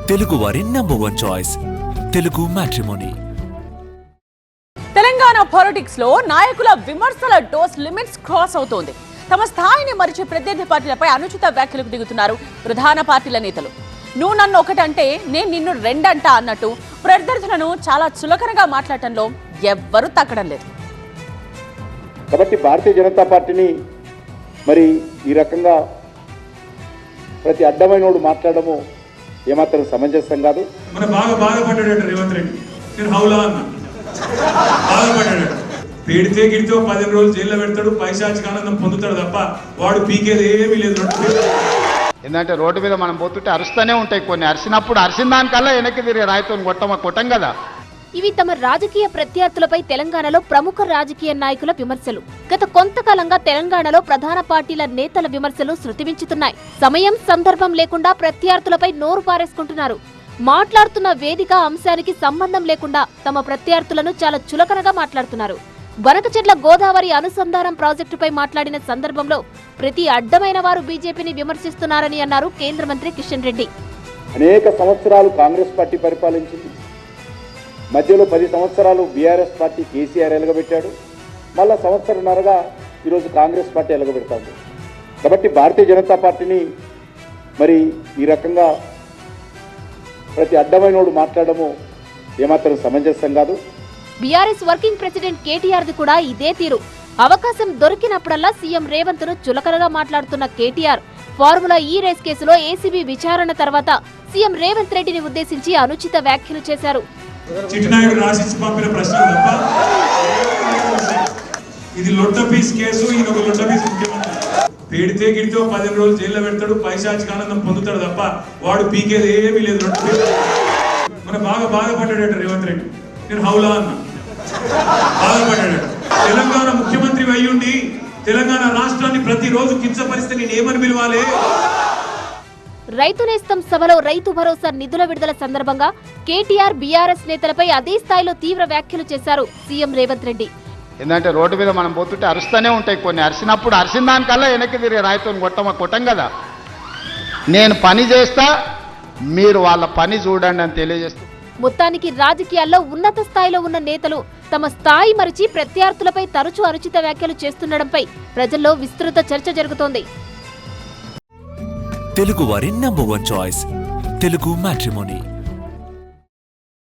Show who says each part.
Speaker 1: తెలుగు వారి #1 choice Telugu matrimony.
Speaker 2: Telangana politics లో నాయకుల విమర్శల డోస్ లిమిట్స్ క్రాస్ అవుతోంది. తమ స్థాయిని మరిచి ప్రత్యర్థి పార్టీలపై అనుచిత వ్యాఖ్యలకు దిగుతున్నారు ప్రధాన పార్టీల నేతలు. నువ్వు నన్ను ఒకటంటే నేను నిన్ను రెండంట అన్నట్టు ప్రత్యర్థులను చాలా చులకనగా మాట్లాడటంలో ఎవ్వరూ తగ్గడం లేదు.
Speaker 3: కాబట్టి భారతీయ జనతా పార్టీని మరి ఈ రకంగా ప్రతి అడ్డమైనోడు మాట్లాడము ఏమాత్రం సమంజసం కాదు.
Speaker 4: మన బాధపడ్డాడు రేవంత్ రెడ్డి. నేను హౌలా అన్నా బాధపడ్డాడు. పెడితే గిడితే 10 రోజులు జైల్లో పెడతాడు, పైశాచిక ఆనందం పొందుతాడు తప్ప వాడు పీకేది ఏమీ లేదు.
Speaker 5: ఎందుకంటే రోడ్డు మీద మనం పోతుంటే అరుస్తూనే ఉంటాయి. కొన్ని అరిసినప్పుడు అరిసిన దానికల్లా వెనక్కి తిరిగి రాయితో కొట్టం కదా.
Speaker 6: ఇవి తమ రాజకీయ ప్రత్యర్థులపై తెలంగాణలో ప్రముఖ రాజకీయ నాయకుల విమర్శలు. గత కొంతకాలంగా తెలంగాణలో ప్రధాన పార్టీల నేతల విమర్శలు శృతిమించుతున్నాయి. సమయం సందర్భం లేకుండా ప్రత్యర్థులపై నోరు పారేసుకుంటున్నారు. మాట్లాడుతున్న వేదిక అంశానికి సంబంధం లేకుండా తమ ప్రత్యర్థులను చాలా చులకనగా మాట్లాడుతున్నారు. వనకచెర్ల గోదావరి అనుసంధానం ప్రాజెక్టుపై మాట్లాడిన సందర్భంలో ప్రతి అడ్డమైన వారు బీజేపీని విమర్శిస్తున్నారని అన్నారు కేంద్ర మంత్రి కిషన్ రెడ్డి.
Speaker 3: అనేక సంవత్సరాలు కాంగ్రెస్ పార్టీ పరిపాలించింది. మధ్యలో 10 సంవత్సరాలు బీఆర్ఎస్ పార్టీ కేసీఆర్ ఎలగబెట్టాడు. మళ్ళా సంవత్సరంన్నరగా ఈరోజు కాంగ్రెస్ పార్టీ ఎలగబెడతాంది. కాబట్టి భారతీయ జనతా పార్టీని మరి ఈ రకంగా ప్రతి అడ్డమైనోడు మాట్లాడము ఏమాత్రం సమంజసం కాదు.
Speaker 6: బీఆర్ఎస్ వర్కింగ్ ప్రెసిడెంట్ కేటీఆర్ది కూడా ఇదే తీరు. అవకాశం దొరికినప్పుడల్లా సీఎం రేవంత్ ను చులకనగా మాట్లాడుతున్న కేటీఆర్ ఫార్ములా ఈ రేస్ కేసులో ఏసీబీ విచారణ తర్వాత సీఎం రేవంత్ రెడ్డిని ఉద్దేశించి అనుచిత వ్యాఖ్యలు చేశారు.
Speaker 4: చిట్టినాయుడు రాసిచ్చి పంపిన ప్రశ్నలు తప్ప ఇది లొట్ట పీస్ కేసు. ఈయన ఒక లొట్ట పీస్ ముఖ్యమంత్రి. పెడితే గిడితే 10 రోజులు జైల్లో పెడతాడు, పైశాచిక ఆనందం పొందుతాడు తప్ప వాడు పీకేది ఏమీ లేదు. లొట్ట పీస్. మన బాధపడ్డాడు రేవంత్ రెడ్డి. నేను హౌలా అన్నా బాధపడ్డాడు. తెలంగాణ ముఖ్యమంత్రి అయ్యుండి తెలంగాణ రాష్ట్రాన్ని ప్రతిరోజు కించపరిస్తే నేను ఏమని పిలవాలి?
Speaker 6: రైతు నేస్తం సభలో రైతు భరోసా నిధుల విడుదల సందర్భంగా కేటీఆర్ బీఆర్ఎస్ నేతలపై అదే స్థాయిలో తీవ్ర వ్యాఖ్యలు చేశారు సీఎం రేవంత్ రెడ్డి.
Speaker 5: ఎందుకంటే రోడ్డు మీద మనం పోతుంటే అరుస్తూనే ఉంటాయి. కొన్ని అరిసినప్పుడు అరిసిన దానికల్లా వెనక్కి తిరిగి రాయితో కొట్టం కదా. నేను పని చేస్తా, మీరు వాళ్ళ పని చూడండి అని తెలియజేస్తా.
Speaker 6: మొత్తానికి రాజకీయాల్లో ఉన్నత స్థాయిలో ఉన్న నేతలు తమ స్థాయి మరిచి ప్రత్యర్థులపై తరచూ అనుచిత వ్యాఖ్యలు చేస్తుండడంపై ప్రజల్లో విస్తృత చర్చ జరుగుతోంది.
Speaker 1: తెలుగు వారి #1 చాయిస్ తెలుగు మ్యాట్రిమోనీ.